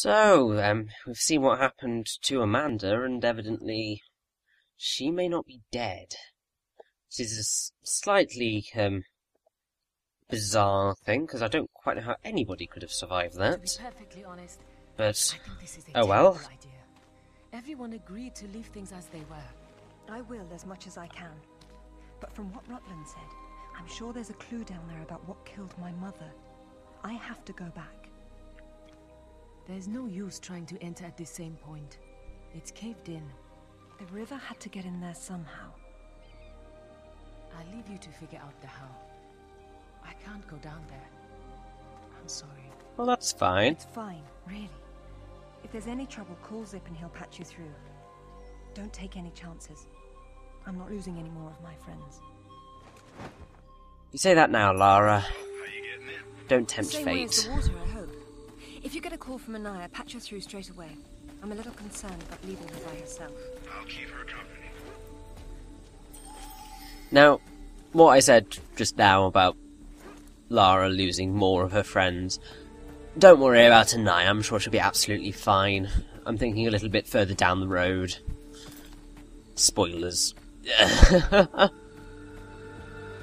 So, we've seen what happened to Amanda, and evidently she may not be dead. This is a slightly, bizarre thing, because I don't quite know how anybody could have survived that. To be perfectly honest, But, I think this is a oh well. terrible idea. Everyone agreed to leave things as they were. I will as much as I can. But from what Rutland said, I'm sure there's a clue down there about what killed my mother. I have to go back. There's no use trying to enter at the same point. It's caved in. The river had to get in there somehow. I'll leave you to figure out the how. I can't go down there. I'm sorry. Well, that's fine. It's fine, really. If there's any trouble, call Zip and he'll patch you through. Don't take any chances. I'm not losing any more of my friends. You say that now, Lara. How you getting in? Don't tempt Same way as fate. the water, I hope. If you get a call from Anaya, patch her through straight away. I'm a little concerned about leaving her by herself. I'll keep her company. Now, what I said just now about Lara losing more of her friends, don't worry about Anaya, I'm sure she'll be absolutely fine. I'm thinking a little bit further down the road. Spoilers.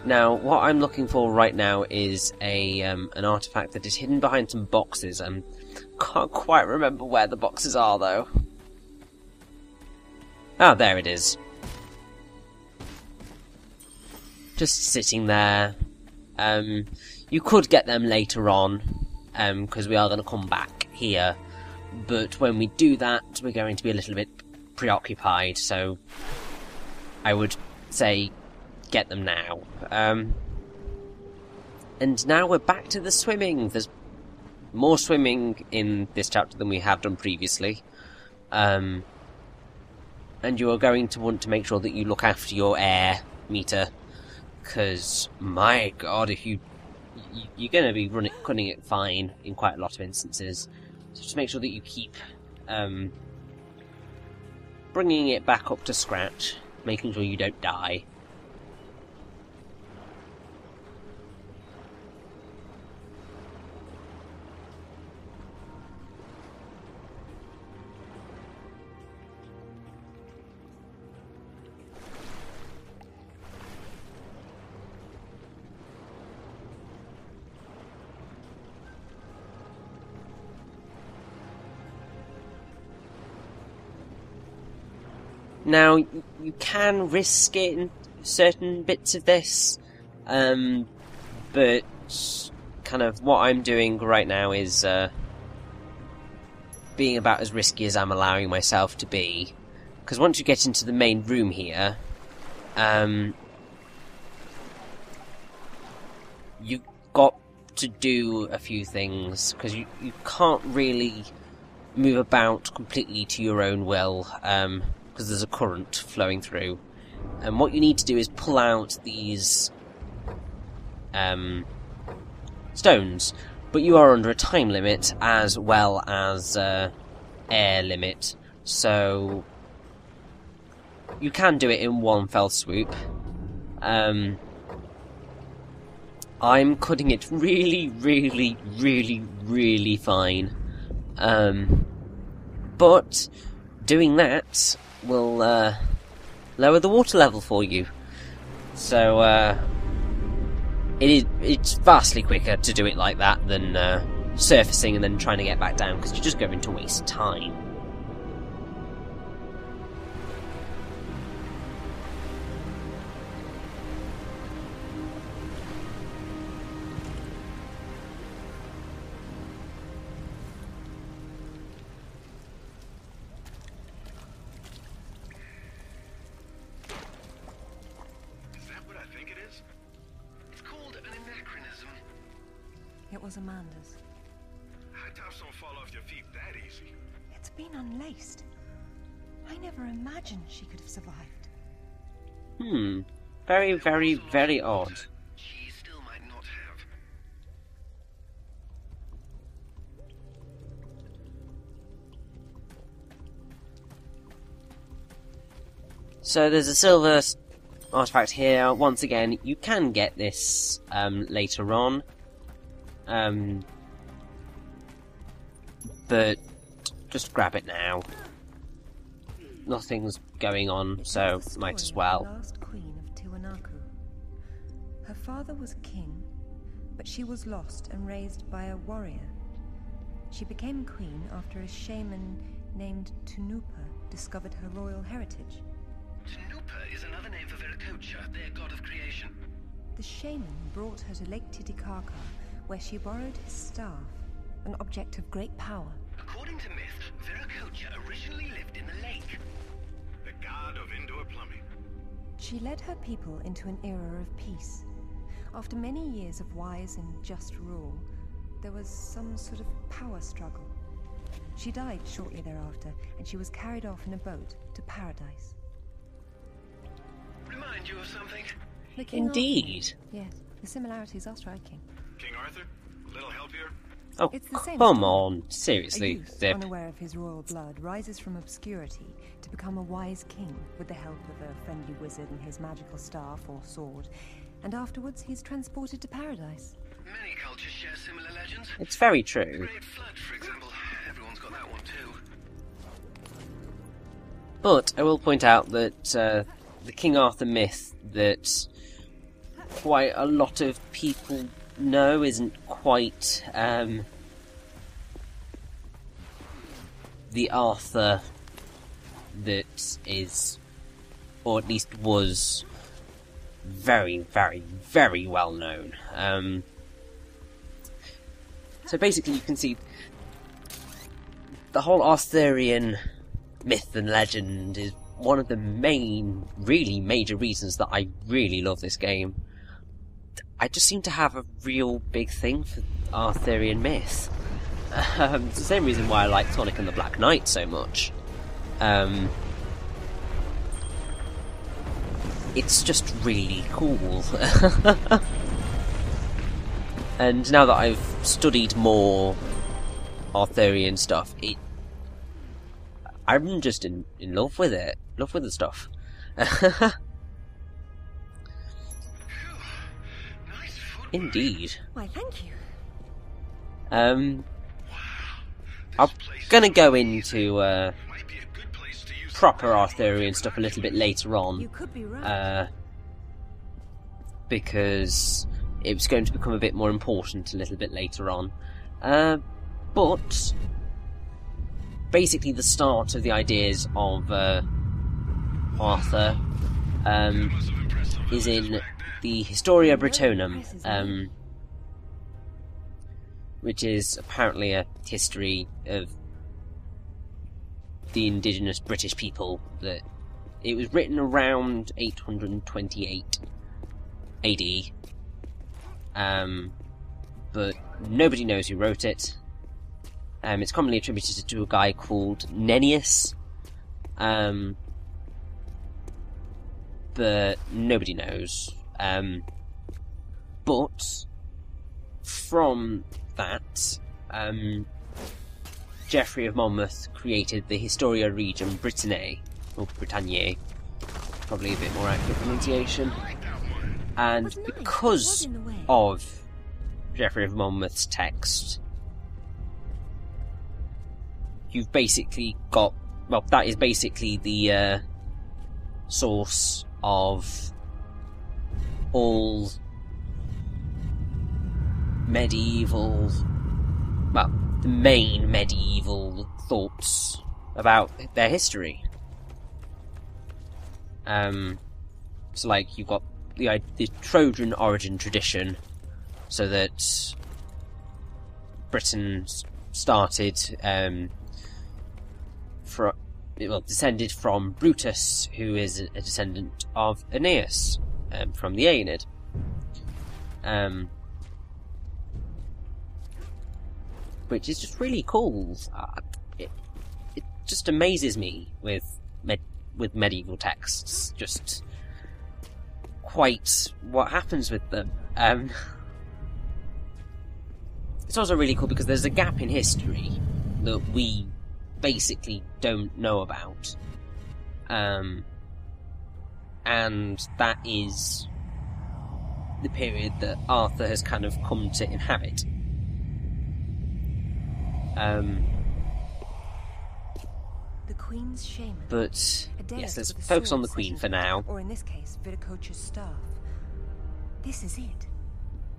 Now, what I'm looking for right now is an artifact that is hidden behind some boxes. Can't quite remember where the boxes are, though. Ah, there it is. Just sitting there. You could get them later on, because we are going to come back here. But when we do that, we're going to be a little bit preoccupied, so I would say get them now. And now we're back to the swimming. There's more swimming in this chapter than we have done previously. And you are going to want to make sure that you look after your air meter, because my god, if you're going to be cutting it fine in quite a lot of instances. So just make sure that you keep bringing it back up to scratch, making sure you don't die. Now, you can risk it in certain bits of this, but kind of what I'm doing right now is being about as risky as I'm allowing myself to be. Because once you get into the main room here, you've got to do a few things, because you can't really move about completely to your own will, because there's a current flowing through. And what you need to do is pull out these stones. But you are under a time limit as well as air limit. So you can do it in one fell swoop. I'm cutting it really, really, really, really fine. But doing that will lower the water level for you. So it's vastly quicker to do it like that than surfacing and then trying to get back down, because you're just going to waste time. It was Amanda's. High tops don't fall off your feet that easy. It's been unlaced. I never imagined she could have survived. Very, very, very odd. She still might not have. So there's a silver artifact here. Once again, you can get this later on. But just grab it now. Nothing's going on, so might as well. The last queen of Tiwanaku. Her father was king, but she was lost and raised by a warrior. She became queen after a shaman named Tunupa discovered her royal heritage. Tanupa is another name for Viracocha, their god of creation. The shaman brought her to Lake Titicaca, where she borrowed his staff, an object of great power. According to myth, Viracocha originally lived in the lake. The god of indoor plumbing. She led her people into an era of peace. After many years of wise and just rule, there was some sort of power struggle. She died shortly thereafter, and she was carried off in a boat to paradise. Remind you of something? The King Indeed. Arthur. Yes, the similarities are striking. King Arthur? A little help here? Oh, It's the same come story. on. A Seriously, youth, Zip. unaware of his royal blood, rises from obscurity to become a wise king with the help of a friendly wizard and his magical staff or sword. And afterwards, he's transported to paradise. Many cultures share similar legends. It's very The true. Great Flood, for example. Everyone's got that one too. But I will point out that the King Arthur myth that quite a lot of people know isn't quite the Arthur that is, or at least was, very, very, very well known. So basically you can see the whole Arthurian myth and legend is one of the main, really major reasons that I really love this game. I just seem to have a real big thing for Arthurian myth. It's the same reason why I like Sonic and the Black Knight so much. It's just really cool. And now that I've studied more Arthurian stuff, I'm just in love with it. Love with the stuff. Nice footwork. Indeed. Why, thank you. I'm This place gonna go into might be a good place to use proper Arthurian stuff a little bit later You on, could be right. because it's going to become a bit more important a little bit later on. But basically the start of the ideas of Arthur is in the Historia Brittonum, which is apparently a history of the indigenous British people. That it was written around 828 AD, but nobody knows who wrote it. It's commonly attributed to a guy called Nennius, but nobody knows. But from that, Geoffrey of Monmouth created the Historia Regum Britanniae, or Britanniae, probably a bit more accurate pronunciation. And Was nice, but because was in the way. of Geoffrey of Monmouth's text, you've basically got, well, that is basically the source of all medieval, well, the main medieval thoughts about their history. So like, you've got the Trojan origin tradition, so that Britain started descended from Brutus, who is a descendant of Aeneas from the Aeneid. Which is just really cool. It just amazes me with medieval texts, just quite what happens with them. It's also really cool because there's a gap in history that we basically don't know about, and that is the period that Arthur has kind of come to inhabit. The Queen's shaman. But A deist yes, let's with a focus sword on the set Queen in for now. Or in this case, Viticocha's staff. This is it.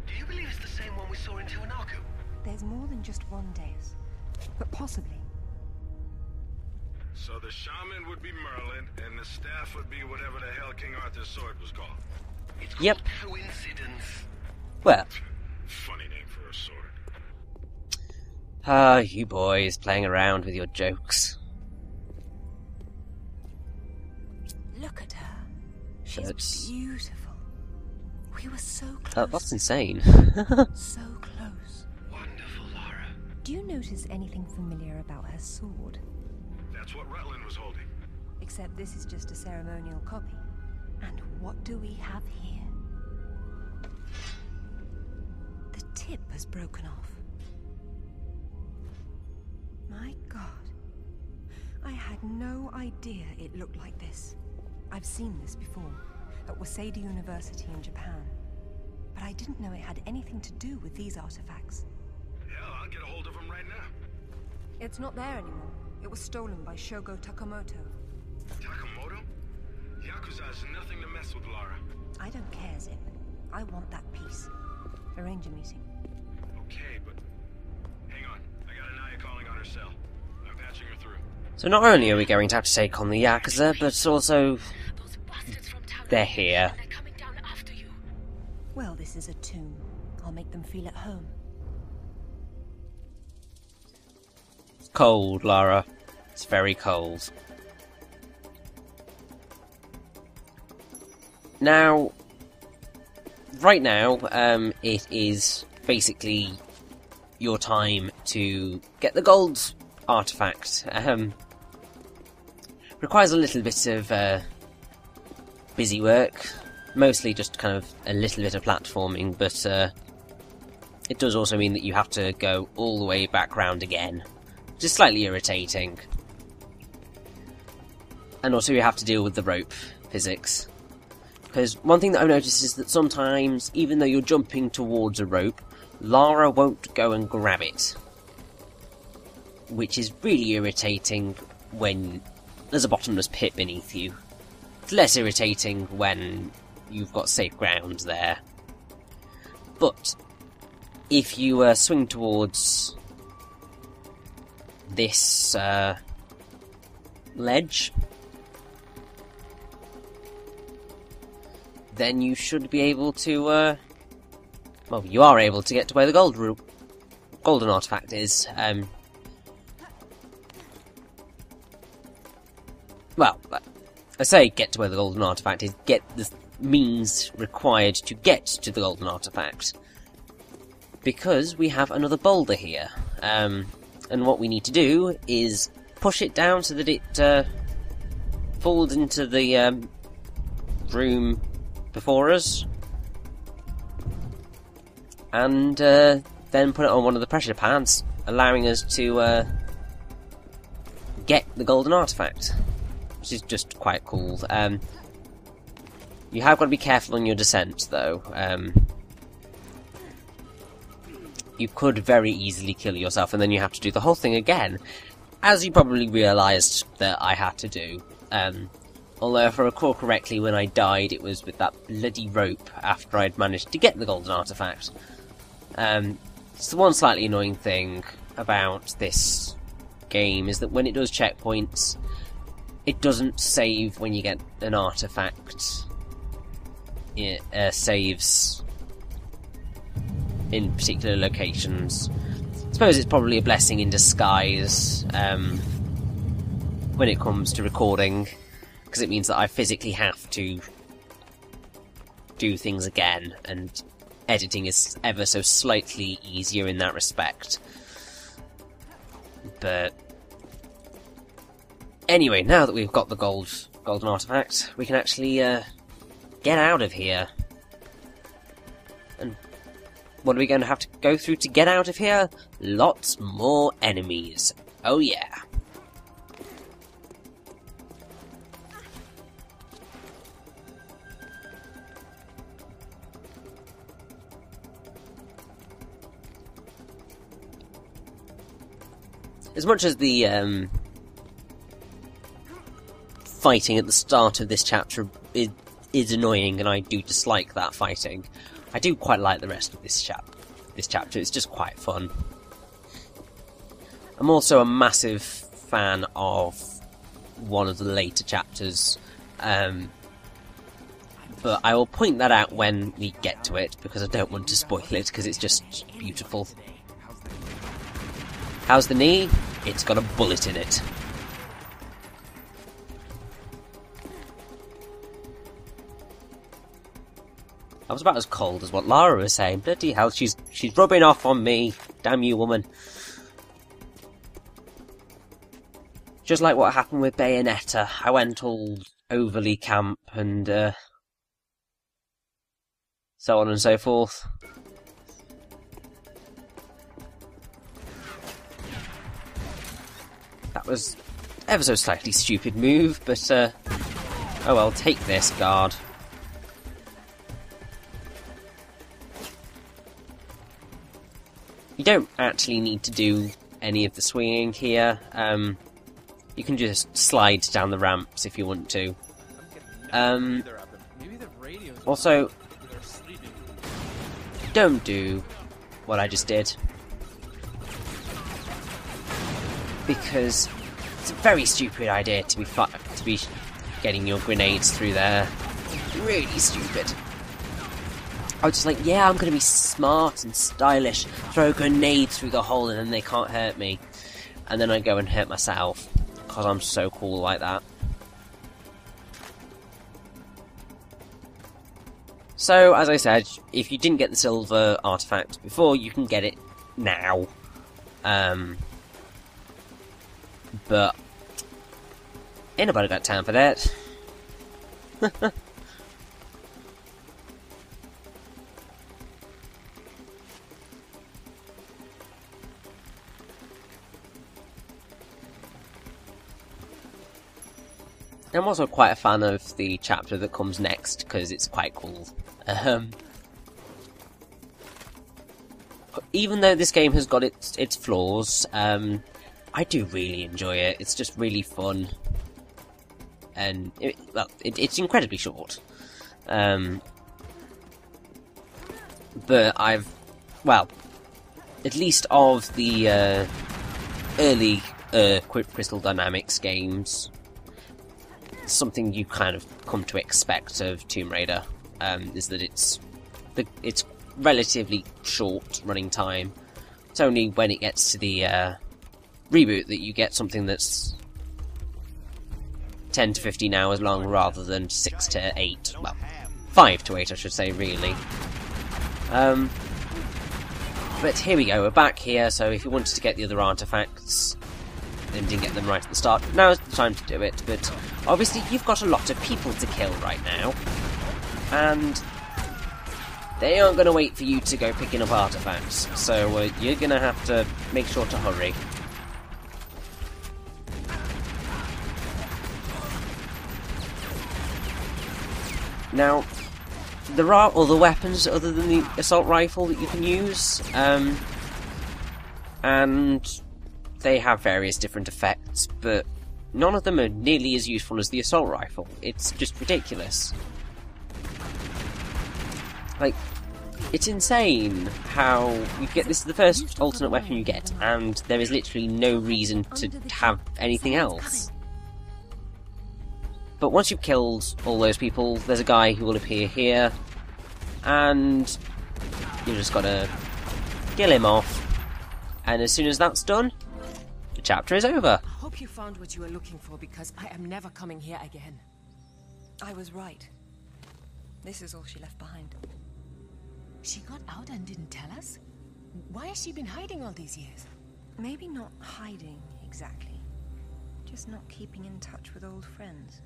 Do you believe it's the same one we saw in Tiwanaku? There's more than just one deist, but possibly. So the shaman would be Merlin, and the staff would be whatever the hell King Arthur's sword was called. It's Yep. called coincidence. Well, Funny name for a sword. you boys playing around with your jokes. Look at her. She's That's- beautiful. We were so close. That's insane. So close. Wonderful, Lara. Do you notice anything familiar about her sword? That's what Rutland was holding. Except this is just a ceremonial copy. And what do we have here? The tip has broken off. My God. I had no idea it looked like this. I've seen this before, at Waseda University in Japan. But I didn't know it had anything to do with these artifacts. Hell, I'll get a hold of him right now. It's not there anymore. It was stolen by Shogo Takamoto. Takamoto? Yakuza is nothing to mess with, Lara. I don't care, Zip. I want that piece. Arrange a meeting. Okay, but... Hang on. I got Anaya calling on her cell. I'm patching her through. So not only are we going to have to take on the Yakuza, but also Those bastards from Tiwanaku, they're here. and they're coming down after you. Well, this is a tomb. I'll make them feel at home. It's cold, Lara. It's very cold. Now, right now, it is basically your time to get the gold artifact. Requires a little bit of busy work, mostly just kind of a little bit of platforming, but it does also mean that you have to go all the way back round again, which is slightly irritating. And also you have to deal with the rope physics. Because one thing that I've noticed is that sometimes, even though you're jumping towards a rope, Lara won't go and grab it. Which is really irritating when there's a bottomless pit beneath you. It's less irritating when you've got safe ground there. But if you swing towards this ledge, then you should be able to, well, you are able to get to where the golden artifact is. Well, I say get to where the golden artifact is, get the means required to get to the golden artifact. Because we have another boulder here. And what we need to do is push it down so that it falls into the room before us. And then put it on one of the pressure pads, allowing us to get the golden artifact. Which is just quite cool. You have got to be careful on your descent, though. You could very easily kill yourself, and then you have to do the whole thing again, as you probably realised that I had to do. Although, if I recall correctly, when I died, it was with that bloody rope after I'd managed to get the golden artifact. It's the one slightly annoying thing about this game, is that when it does checkpoints, it doesn't save when you get an artifact. It saves in particular locations. I suppose it's probably a blessing in disguise when it comes to recording, because it means that I physically have to do things again, and editing is ever so slightly easier in that respect. But anyway, now that we've got the golden artifact, we can actually get out of here. And what are we going to have to go through to get out of here? Lots more enemies. Oh yeah. As much as the fighting at the start of this chapter is annoying, and I do dislike that fighting. I do quite like the rest of this chapter. It's just quite fun. I'm also a massive fan of one of the later chapters, but I will point that out when we get to it, because I don't want to spoil it, because it's just beautiful. How's the knee? It's got a bullet in it. That was about as cold as what Lara was saying. Bloody hell, she's rubbing off on me. Damn you, woman. Just like what happened with Bayonetta. I went all overly camp and so on and so forth. That was ever so slightly stupid move, but oh well, take this, guard. You don't actually need to do any of the swinging here. You can just slide down the ramps if you want to. Also, don't do what I just did, because it's a very stupid idea to be getting your grenades through there. Really stupid. I was just like, yeah, I'm going to be smart and stylish, throw a grenade through the hole and then they can't hurt me. And then I go and hurt myself, because I'm so cool like that. So, as I said, if you didn't get the silver artifact before, you can get it now. But ain't nobody got time for that. I'm also quite a fan of the chapter that comes next, because it's quite cool. Even though this game has got its flaws, I do really enjoy it. It's just really fun. And, it's incredibly short. But well, at least of the early Crystal Dynamics games, something you kind of come to expect of Tomb Raider is that it's relatively short running time. It's only when it gets to the reboot that you get something that's 10 to 15 hours long rather than 6 to 8. Well, 5 to 8 I should say, really. But here we go, we're back here, so if you wanted to get the other artifacts and didn't get them right at the start, now's the time to do it. But obviously you've got a lot of people to kill right now, and they aren't going to wait for you to go picking up artifacts, so you're going to have to make sure to hurry. Now, there are other weapons other than the assault rifle that you can use, and they have various different effects, but none of them are nearly as useful as the assault rifle. It's just ridiculous. Like, it's insane how you get this is the first alternate weapon you get, and there is literally no reason to have anything else. But once you've killed all those people, there's a guy who will appear here, and you just gotta kill him off. And as soon as that's done, the chapter is over. I hope you found what you were looking for, because I am never coming here again. I was right. This is all she left behind. She got out and didn't tell us? Why has she been hiding all these years? Maybe not hiding, exactly. Just not keeping in touch with old friends.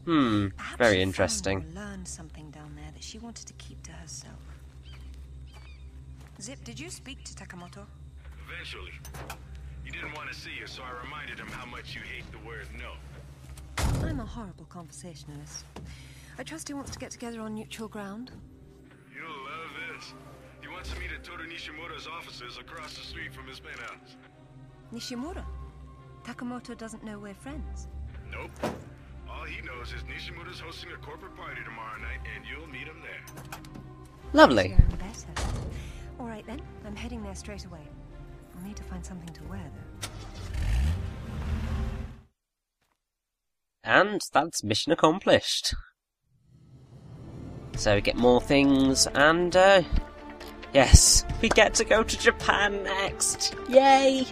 Perhaps Very she interesting. found or learned something down there that she wanted to keep to herself. Zip, did you speak to Takamoto? Eventually. He didn't want to see you, so I reminded him how much you hate the word no. I'm a horrible conversationalist. I trust he wants to get together on neutral ground. You'll love this. He wants to meet at Toru Nishimura's offices across the street from his penthouse. Nishimura? Takamoto doesn't know we're friends. Nope. All he knows is Nishimura's hosting a corporate party tomorrow night, and you'll meet him there. Lovely. Bigger and better. All right then, I'm heading there straight away. I'll need to find something to wear though. And that's mission accomplished. So we get more things, and yes, we get to go to Japan next! Yay!